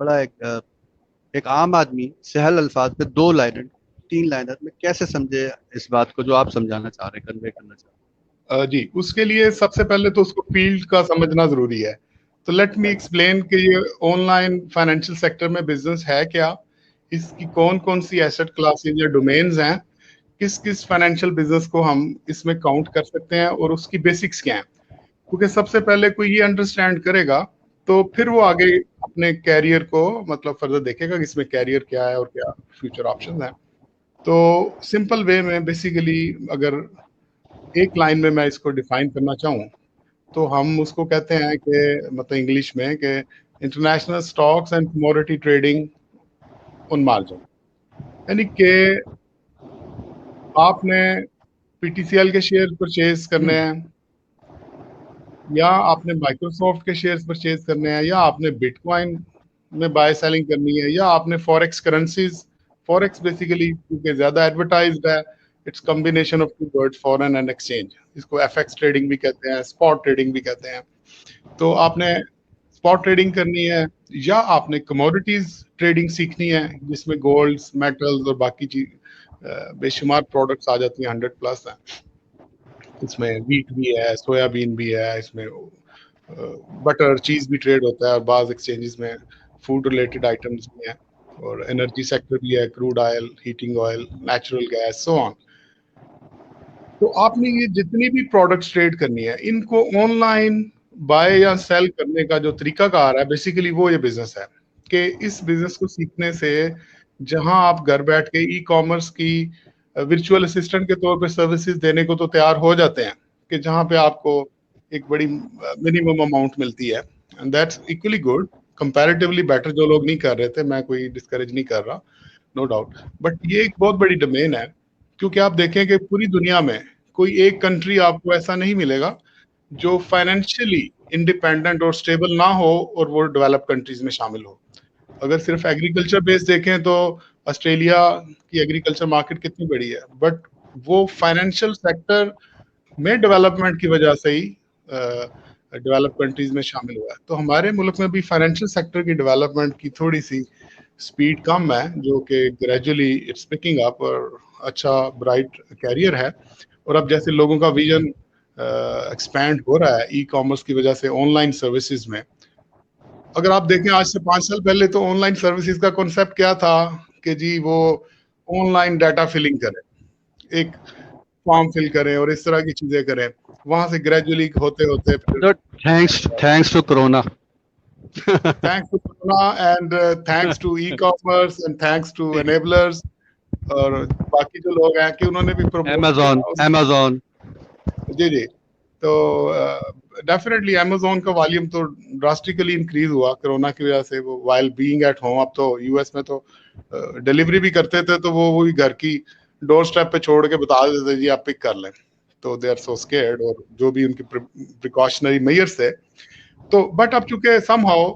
बड़ा एक आम आदमी सहल अल्फाज में 2 लाइनर 3 लाइनर में कैसे समझे इस बात को जो आप समझाना चाह रहे हैं, कन्वे करना चाह जी, उसके लिए सबसे पहले तो उसको फील्ड का समझना जरूरी है। तो लेट मी एक्सप्लेन कि ये ऑनलाइन फाइनेंशियल सेक्टर में बिजनेस है क्या, इसकी कौन कौन सी एसेट क्लासेस या डोमेन्स हैं, किस किस फाइनेंशियल बिजनेस को हम इसमें काउंट कर सकते हैं और उसकी बेसिक्स क्या हैं। क्योंकि सबसे पहले कोई ये अंडरस्टैंड करेगा तो फिर वो आगे अपने कैरियर को मतलब फर्दर देखेगा कि इसमें कैरियर क्या है और क्या फ्यूचर ऑप्शंस हैं। तो सिंपल वे में बेसिकली अगर एक लाइन में मैं इसको डिफाइन करना चाहूँ तो हम उसको कहते हैं कि मतलब इंग्लिश में कि international stocks and commodity trading on margin, यानी कि आपने पीटीसीएल के शेयर परचेज करने हैं, या आपने माइक्रोसॉफ्ट के शेयर्स परचेज करने हैं, या आपने बिटकॉइन में बाय सेलिंग करनी है, या आपने फॉरेक्स करेंसीज, फॉरेक्स बेसिकली क्योंकि ज्यादा एडवर्टाइज्ड है, it's combination of two words foreign and exchange, इसको एफएक्स ट्रेडिंग भी कहते हैं, स्पॉट ट्रेडिंग भी कहते हैं। तो आपने स्पॉट ट्रेडिंग करनी है, या आपने कमोडिटीज ट्रेडिंग सीखनी है जिसमें गोल्ड, मेटल्स और बाकी चीज बेशुमार प्रोडक्ट्स आ जाती हैं, 100+ हैं। इसमें वीट भी है, सोयाबीन भी है, इसमें बटर चीज भी ट्रेड होता है, और बाज एक्सचेंजेस में फूड रिलेटेड आइटम्स भी हैं, और एनर्जी सेक्टर भी है, crude oil, heating oil, natural gas, so on. तो आपने ये जितनी भी प्रोडक्ट्स ट्रेड करनी है, इनको ऑनलाइन बाय या सेल करने का जो तरीकाकार है बेसिकली वो ये बिजनेस है। कि इस बिजनेस को सीखने से जहां आप घर बैठ के ई कॉमर्स की वर्चुअल असिस्टेंट के तौर पे सर्विसेज देने को तो तैयार हो जाते हैं, कि जहां पे आपको एक बड़ी मिनिमम अमाउंट मिलती है, and that's equally good, comparatively better जो लोग नहीं कर रहे थे, मैं कोई डिस्करेज नहीं कर रहा, नो डाउट। बट ये एक बहुत बड़ी डोमेन है, क्योंकि आप देखें कि पूरी दुनिया में कोई एक कंट्री आपको ऐसा नहीं मिलेगा जो फाइनेंशियली इंडिपेंडेंट और स्टेबल ना हो और वो डेवलप कंट्रीज में शामिल हो। अगर सिर्फ एग्रीकल्चर बेस देखें तो ऑस्ट्रेलिया की एग्रीकल्चर मार्केट कितनी बड़ी है, बट वो फाइनेंशियल सेक्टर में डेवलपमेंट की वजह से ही डेवलप कंट्रीज में शामिल हुआ है। तो हमारे मुल्क में भी फाइनेंशियल सेक्टर की डेवलपमेंट की थोड़ी सी स्पीड कम है, जो कि ग्रेजुअली इट्स पिकिंग अप, और अच्छा ब्राइट कैरियर है। और अब जैसे लोगों का विजन एक्सपैंड हो रहा है ई कॉमर्स की वजह से ऑनलाइन सर्विसेज में, अगर आप देखें आज से 5 साल पहले तो ऑनलाइन सर्विसेज का कॉन्सेप्ट क्या था कि जी वो ऑनलाइन डाटा फिलिंग करें, एक फॉर्म फिल करें और इस तरह की चीजें करें। वहां से ग्रेजुअली होते होते फिर thanks to corona thanks to corona and thanks to e commerce and thanks to enablers और बाकी जो लोग हैं कि उन्होंने भी प्रमोट किया अमेज़न जी जी। तो डेफिनेटली अमेज़न का वॉल्यूम तो ड्रास्टिकली इंक्रीज हुआ कोरोना की वजह से, वो वाइल बीइंग एट होम। अब तो यूएस में तो डिलीवरी भी करते थे तो वो वही घर की डोर स्टेप पे छोड़ के बता देते जी आप पिक कर लें। तो दे आर सो स्केर्ड, और जो भी उनकी प्रिकॉशनरी मेजर्स थे। तो बट अब चूंकि समहाउ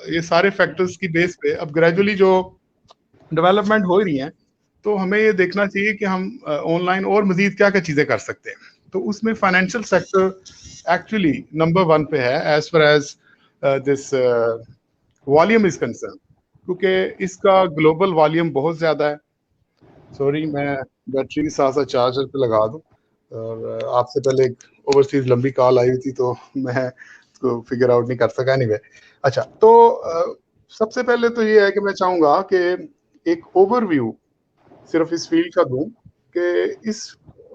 ये सारे फैक्टर्स की बेस पे अब ग्रेजुअली जो डेवलपमेंट हो रही है, तो हमें ये देखना चाहिए कि हम ऑनलाइन और मजीद क्या क्या चीजें कर सकते हैं। तो उसमें फाइनेंशियल सेक्टर एक्चुअली नंबर 1 पे है as far as this volume is concern, क्योंकि इसका ग्लोबल वॉल्यूम बहुत ज्यादा है। सॉरी, मैं बैटरी के साथ साथ चार्जर पे लगा दूं, और आपसे पहले एक ओवरसीज लंबी कॉल आई हुई थी तो मैं इसको फिगर आउट नहीं कर सका। एनीवे, अच्छा, तो सबसे पहले तो ये है कि मैं चाहूंगा कि एक ओवरव्यू सिर्फ इस फील्ड का दूं कि इस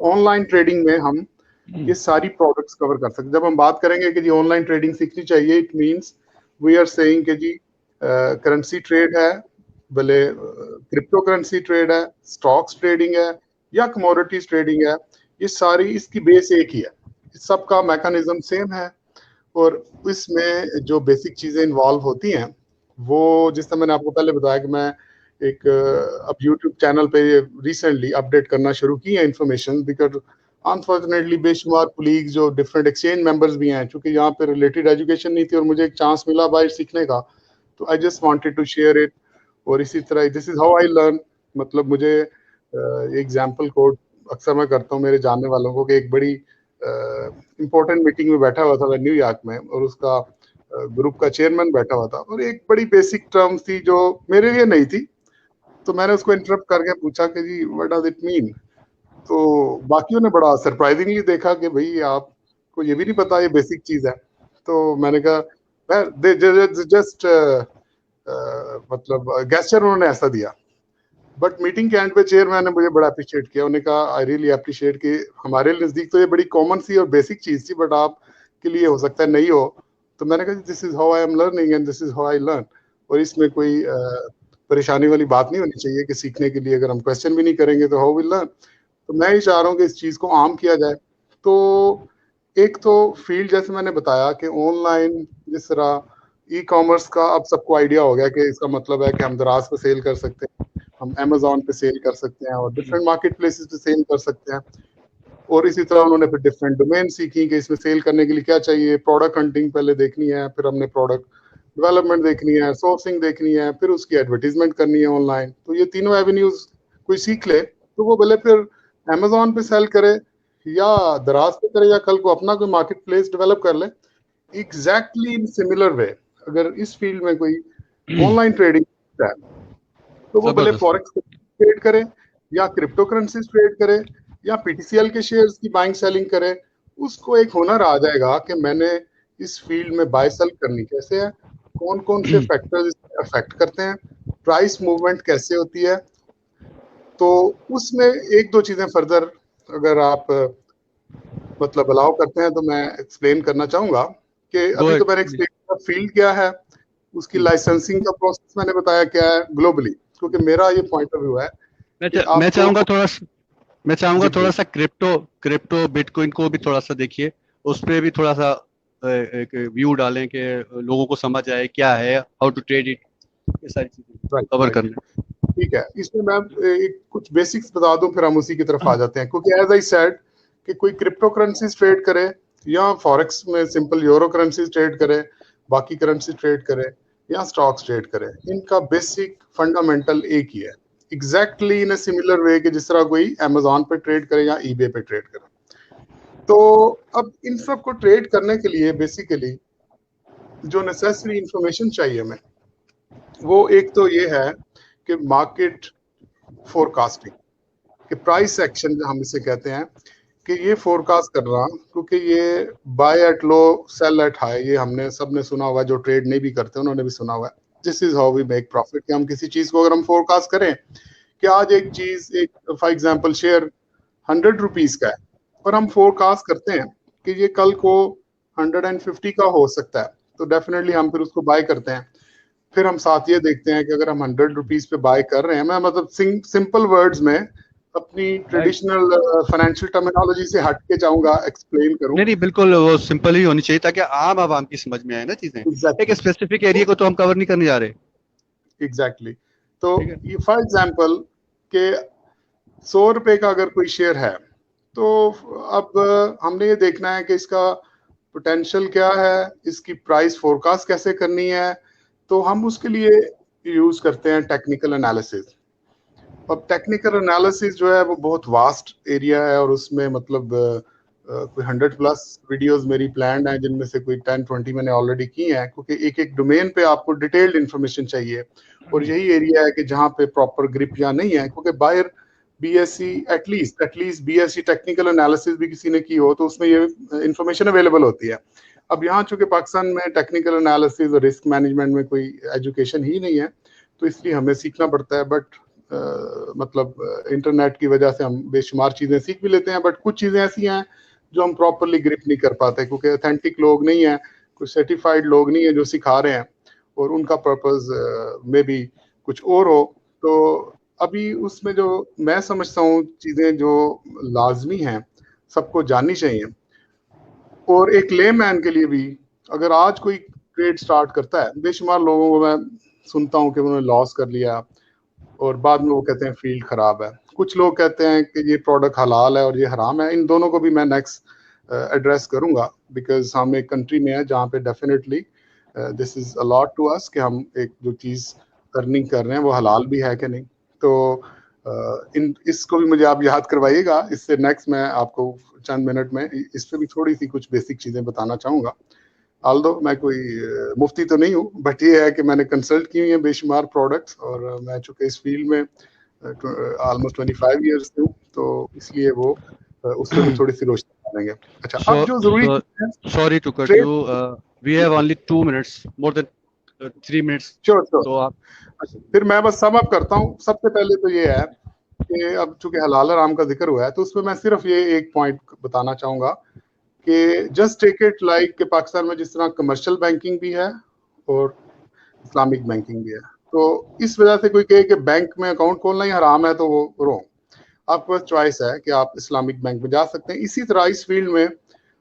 ऑनलाइन ट्रेडिंग में हम ये सारी प्रोडक्ट्स कवर कर सकते हैं। जब हम बात करेंगे कि जी ऑनलाइन ट्रेडिंग सीखनी चाहिए, it means we are saying कि जी करेंसी ट्रेड है, भले क्रिप्टो करेंसी ट्रेड है, स्टॉक्स ट्रेडिंग है, या कमोडिटीज ट्रेडिंग है, ये सारी इसकी बेस एक ही है, सबका मैकेनिज्म सेम है। और इसमें जो बेसिक चीजें इन्वॉल्व होती हैं वो, जिस तरह मैंने आपको पहले बताया कि मैं एक अब यूट्यूब चैनल पे रिसेंटली अपडेट करना शुरू की है इन्फॉर्मेशन, बिकॉज अनफॉर्चुनेटली बेशुमार कुलीग जो डिफरेंट एक्सचेंज मेंबर्स भी हैं, चूंकि यहाँ पे रिलेटेड एजुकेशन नहीं थी और मुझे एक चांस मिला बाहर सीखने का, तो I just wanted to share it. और इसी तरह this is how I learn. मतलब मुझे एग्जाम्पल कोड अक्सर मैं करता हूँ मेरे जानने वालों को कि एक बड़ी इंपॉर्टेंट मीटिंग में बैठा हुआ था मैं न्यूयॉर्क में, और उसका ग्रुप का चेयरमैन बैठा हुआ था और एक बड़ी बेसिक टर्म थी जो मेरे लिए नहीं थी, तो मैंने उसको इंटरप्ट करके पूछा कि जी व्हाट डज इट मीन। तो बाकियों ने बड़ा सरप्राइजिंगली देखा कि भाई आपको ये भी नहीं पता ये बेसिक चीज है। तो मैंने कहा जस्ट मतलब गेस्चर उन्होंने ऐसा दिया, बट मीटिंग के एंड पे चेयरमैन ने मुझे बड़ा अप्रिशिएट किया। उन्होंने कहा आई रियली अप्रिशिएट कि हमारे नजदीक तो ये बड़ी कॉमन सी और बेसिक चीज थी, बट आपके लिए हो सकता है नहीं हो। तो मैंने कहा this is how I am learning and this is how I learn, और इसमें कोई परेशानी वाली बात नहीं होनी चाहिए कि सीखने के लिए अगर हम क्वेश्चन भी नहीं करेंगे तो हाउ विल लर्न। तो मैं ही चाह रहा हूँ कि इस चीज को आम किया जाए। तो एक तो फील्ड जैसे मैंने बताया कि ऑनलाइन जिस तरह ई कॉमर्स का अब सबको आइडिया हो गया कि इसका मतलब है कि हम दराज पे सेल कर सकते हैं, हम अमेजोन पे सेल कर सकते हैं और डिफरेंट मार्केट प्लेसेस पे सेल कर सकते हैं। और इसी तरह उन्होंने फिर डिफरेंट डोमेन सीखी कि इसमें सेल करने के लिए क्या चाहिए, प्रोडक्ट हंटिंग पहले देखनी है, फिर हमने प्रोडक्ट डेवलपमेंट देखनी है, सोर्सिंग देखनी है, फिर उसकी एडवर्टीजमेंट करनी है ऑनलाइन। तो ये तीनों एवेन्यूज कोई सीख ले तो वो भले फिर अमेजोन पे सेल करे या दराज पे करे या कल को अपना कोई मार्केट प्लेस डेवलप कर ले एग्जैक्टली इन सिमिलर वे। अगर इस फील्ड में कोई ऑनलाइन ट्रेडिंग है तो वो भले जबरदस्त। फॉरेक्स ट्रेड करे या क्रिप्टो करेंसीज ट्रेड करे या पीटीसीएल के शेयर्स की बाइंग सेलिंग करे, उसको एक हुनर आ जाएगा कि मैंने इस फील्ड में बाय सेल करनी कैसे है, कौन कौन से फैक्टर्स अफेक्ट करते हैं, प्राइस मूवमेंट कैसे होती है। तो उसमें एक दो चीजें फर्दर अगर आप मतलब अलाउ करते हैं तो मैं एक्सप्लेन करना चाहूंगा कि गो अभी तो अहेड। मैंने एक्सप्लेन किया फील्ड क्या है, उसकी लाइसेंसिंग का प्रोसेस मैंने बताया क्या है ग्लोबली, क्योंकि मेरा ये पॉइंट ऑफ व्यू है कि मैं आपको चाहूंगा थोड़ा मैं चाहूंगा जी थोड़ा प्लीज। सा क्रिप्टो क्रिप्टो बिटकॉइन को भी थोड़ा सा देखिए, उस पर भी थोड़ा सा एक व्यू डालें कि लोगों को समझ आए क्या है, हाउ टू ट्रेड इट, ये सारी चीजें राइट कवर राइट, करना ठीक है। इसमें मैं एक कुछ बेसिक्स बता दूं फिर हम उसी की तरफ आ जाते हैं, क्योंकि एज आई सेड कि कोई क्रिप्टो करेंसीज ट्रेड करे या फॉरेक्स में सिंपल यूरो करेंसीज ट्रेड करे, बाकी करेंसी ट्रेड करे या स्टॉक्स ट्रेड करे, इनका बेसिक फंडामेंटल एक ही है, exactly in a similar way कि जिस तरह कोई अमेजोन पे ट्रेड करे या ईबे पे ट्रेड करे। तो अब इन सब को ट्रेड करने के लिए बेसिकली जो नेसेसरी इंफॉर्मेशन चाहिए हमें, वो एक तो ये है कि मार्केट फोरकास्टिंग कि प्राइस एक्शन हम इसे कहते हैं, कि ये फोरकास्ट कर रहा, क्योंकि ये buy at low sell at high ये हमने सबने सुना हुआ है, जो ट्रेड नहीं भी करते उन्होंने भी सुना हुआ है। This is how we make profit, कि हम किसी चीज को अगर हम फोरकास्ट करें कि आज एक चीज एक फॉर एग्जांपल शेयर 100 रुपीज का है, पर हम फोरकास्ट करते हैं कि ये कल को 150 का हो सकता है, तो डेफिनेटली हम फिर उसको बाय करते हैं। फिर हम साथ ये देखते हैं कि अगर हम 100 रुपीज पे बाय कर रहे हैं, मैं मतलब सिंपल वर्ड्स में अपनी है। ट्रेडिशनल फाइनेंशियल टर्मिनोलॉजी से हट के चाहूंगा एक्सप्लेन करूं। नहीं नहीं, बिल्कुल वो सिंपल ही होनी चाहिए ताकि आम आवाम की समझ में आए ना चीजें, एक एग्जैक्टली स्पेसिफिक एरिया को तो हम कवर नहीं करने जा रहे। एग्जैक्टली। तो ठीक है। ये फॉर एग्जांपल के 100 रुपए का अगर कोई शेयर है, तो अब हमने ये देखना है कि इसका पोटेंशियल क्या है, इसकी प्राइस फोरकास्ट कैसे करनी है। तो हम उसके लिए यूज करते हैं टेक्निकल एनालिसिस। अब टेक्निकल एनालिसिस जो है वो बहुत वास्ट एरिया है और उसमें मतलब कोई 100+ वीडियोस मेरी प्लान्ड हैं, जिनमें से कोई 10-20 मैंने ऑलरेडी की हैं, क्योंकि एक एक डोमेन पे आपको डिटेल्ड इन्फॉर्मेशन चाहिए। और यही एरिया है कि जहाँ पे प्रॉपर ग्रिप या नहीं है, क्योंकि buyer BSc at least BSc technical analysis भी किसी ने की हो तो उसमें ये इन्फॉर्मेशन अवेलेबल होती है। अब यहाँ चूंकि पाकिस्तान में टेक्निकल एनालिसिस और रिस्क मैनेजमेंट में कोई एजुकेशन ही नहीं है, तो इसलिए हमें सीखना पड़ता है। बट मतलब इंटरनेट की वजह से हम बेशुमार चीजें सीख भी लेते हैं, बट कुछ चीजें ऐसी हैं जो हम प्रॉपरली ग्रिप नहीं कर पाते, क्योंकि ऑथेंटिक लोग नहीं है, कुछ सर्टिफाइड लोग नहीं है जो सिखा रहे हैं, और उनका पर्पस में भी कुछ और हो। तो अभी उसमें जो मैं समझता हूँ चीजें जो लाजमी हैं सबको जाननी चाहिए, और एक लेमैन के लिए भी अगर आज कोई ट्रेड स्टार्ट करता है, बेशुमार लोगों को मैं सुनता हूँ कि उन्होंने लॉस कर लिया और बाद में वो कहते हैं फील्ड खराब है। कुछ लोग कहते हैं कि ये प्रोडक्ट हलाल है और ये हराम है। इन दोनों को भी मैं नेक्स्ट एड्रेस करूंगा, बिकॉज हम एक कंट्री में है जहाँ पे definitely this is allot to us कि हम एक जो चीज अर्निंग कर रहे हैं वो हलाल भी है कि नहीं। तो इन इसको भी मुझे आप याद करवाइएगा, इससे नेक्स्ट मैं आपको चंद मिनट में इस पे भी थोड़ी सी कुछ बेसिक चीजें बताना चाहूंगा। ऑल्दो मैं कोई मुफ्ती तो नहीं हूँ, बट ये है कि मैंने कंसल्ट की हुई है बेशुमार प्रोडक्ट्स, और मैं चूंकि इस फील्ड में ऑलमोस्ट 25 ईयर्स से हूँ, तो इसलिए वो उस पर भी थोड़ी सी रोशनी डालेंगे। अच्छा, अब जो जरूरी चीज़ है, sorry to cut trade, you. We have only 2 minutes, more than 3 minutes. Sure sure. तो आप अच्छा, फिर मैं बस सम अप करता हूँ। सबसे पहले तो ये है कि अब चूंकि हलाल हराम का जिक्र हुआ है, तो उसमें मैं सिर्फ ये एक पॉइंट बताना चाहूंगा कि जस्ट टेक इट लाइक कि पाकिस्तान में जिस तरह कमर्शियल बैंकिंग भी है और इस्लामिक बैंकिंग भी है, तो इस वजह से कोई कहे कि बैंक में अकाउंट खोलना ही हराम है, तो वो रॉन्ग। आपके पास चॉइस है कि आप इस्लामिक बैंक में जा सकते हैं। इसी तरह इस फील्ड में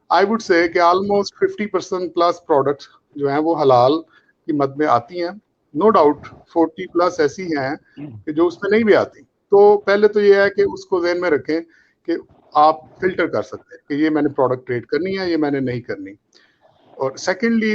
आई वुड से कि ऑलमोस्ट 50% प्लस प्रोडक्ट जो हैं वो हलाल की मद में आती हैं। नो डाउट 40 प्लस ऐसी हैं कि जो उसमें नहीं भी आती। तो पहले तो ये है कि उसको ज़हन में रखें कि आप फिल्टर कर सकते हैं कि ये मैंने प्रोडक्ट ट्रेड करनी है, ये मैंने नहीं करनी। और सेकेंडली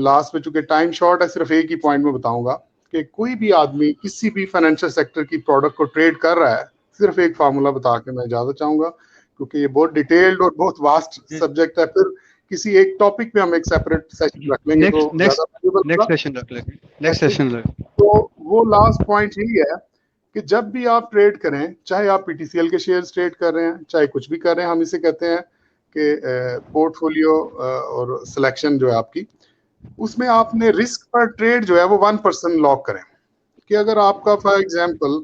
लास्ट में चूंकि टाइम शॉर्ट है, सिर्फ एक ही पॉइंट में बताऊंगा कि कोई भी आदमी किसी भी फाइनेंशियल सेक्टर की प्रोडक्ट को ट्रेड कर रहा है, सिर्फ एक फार्मूला बता के मैं इजाजत चाहूंगा, क्योंकि ये बहुत डिटेल्ड और बहुत वास्ट सब्जेक्ट है। फिर किसी एक टॉपिक पे हम एक सेपरेट सेशन रख लेंगे तो नेक्स्ट सेशन रख लेंगे, नेक्स्ट सेशन रख। तो वो लास्ट पॉइंट यही है कि जब भी आप ट्रेड करें, चाहे आप पीटीसीएल के शेयर्स ट्रेड कर रहे हैं, चाहे कुछ भी कर रहे हैं, हम इसे कहते हैं कि पोर्टफोलियो और सिलेक्शन जो है आपकी, उसमें आपने रिस्क पर ट्रेड जो है वो 1% लॉक करें। कि अगर आपका फॉर एग्जांपल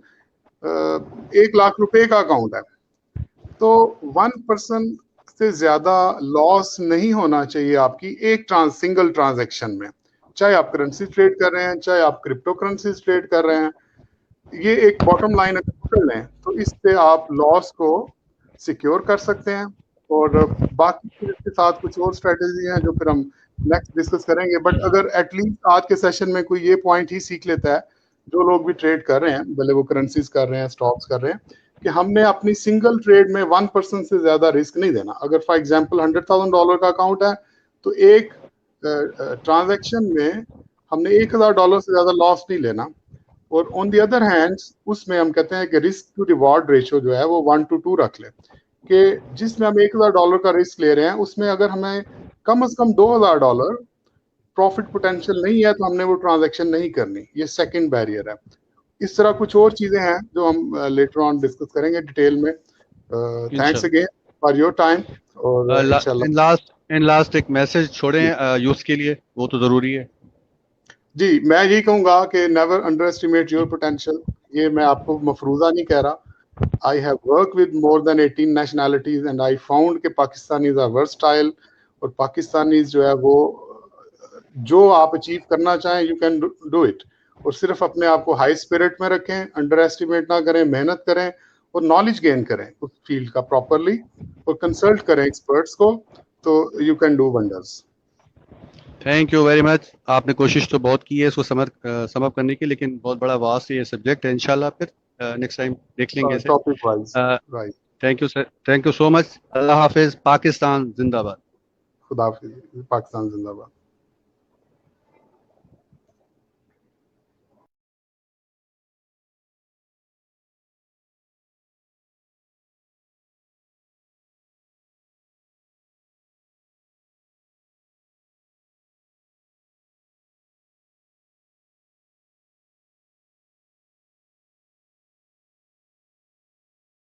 1 लाख रुपए का अकाउंट है, तो 1% से ज्यादा लॉस नहीं होना चाहिए आपकी एक सिंगल ट्रांजैक्शन में। चाहे आप करेंसी ट्रेड कर रहे हैं, चाहे आप क्रिप्टो करेंसी ट्रेड कर रहे हैं, ये एक बॉटम लाइन अगर पकड़ लें तो इससे आप लॉस को सिक्योर कर सकते हैं। और बाकी फिर इसके साथ कुछ और स्ट्रेटेजी हैं जो फिर हम नेक्स्ट डिस्कस करेंगे। बट अगर एटलीस्ट आज के सेशन में कोई ये पॉइंट ही सीख लेता है, जो लोग भी ट्रेड कर रहे हैं, भले वो करेंसीज कर रहे हैं, स्टॉक्स कर रहे हैं, कि हमने अपनी सिंगल ट्रेड में 1% से ज्यादा रिस्क नहीं देना। अगर फॉर एग्जांपल $100,000 का अकाउंट है, तो एक ट्रांजैक्शन में हमने $1,000 से ज्यादा लॉस नहीं लेना। और ऑन द अदर हैंड उसमें हम कहते हैं कि रिस्क टू रिवॉर्ड रेशियो जो है वो 1:2 रख लें, कि जिसमें हम $1,000 का रिस्क ले रहे हैं, उसमें अगर हमें कम से कम $2,000 प्रॉफिट पोटेंशियल नहीं है, तो हमने वो ट्रांजैक्शन नहीं करनी। ये सेकंड बैरियर है। इस तरह कुछ और चीजें हैं जो हम लेटर ऑन डिस्कस करेंगे डिटेल में। Thanks again for your time. और इन लास्ट एक मैसेज छोड़ें यूथ के लिए, वो तो जरूरी है। जी, मैं यही कहूंगा कि never under estimate your potential. ये मैं आपको मफरूजा नहीं कह रहा। I have work with more than 18 nationalities and I found कि पाकिस्तानीज आर वर्सटाइल। और पाकिस्तानीज जो है वो जो आप अचीव करना चाहें, यू कैन डू इट। और सिर्फ अपने आप को हाई स्पिरिट में रखें, अंडर एस्टिमेट ना करें, मेहनत करें और नॉलेज गेन करें उस फील्ड का प्रॉपरली, और कंसल्ट करें एक्सपर्ट्स को, तो you can do wonders. Thank you very much. आपने कोशिश तो बहुत की है इसको समअप करने की, लेकिन बहुत बड़ा वास्ट ये सब्जेक्ट है। इंशाल्लाह फिर नेक्स्ट टाइम देख लेंगे इसे topic wise. Right, thank you sir, thank you so much. Allah हाफिज। पाकिस्तान जिंदाबाद। खुदा हाफिज। पाकिस्तान जिंदाबाद।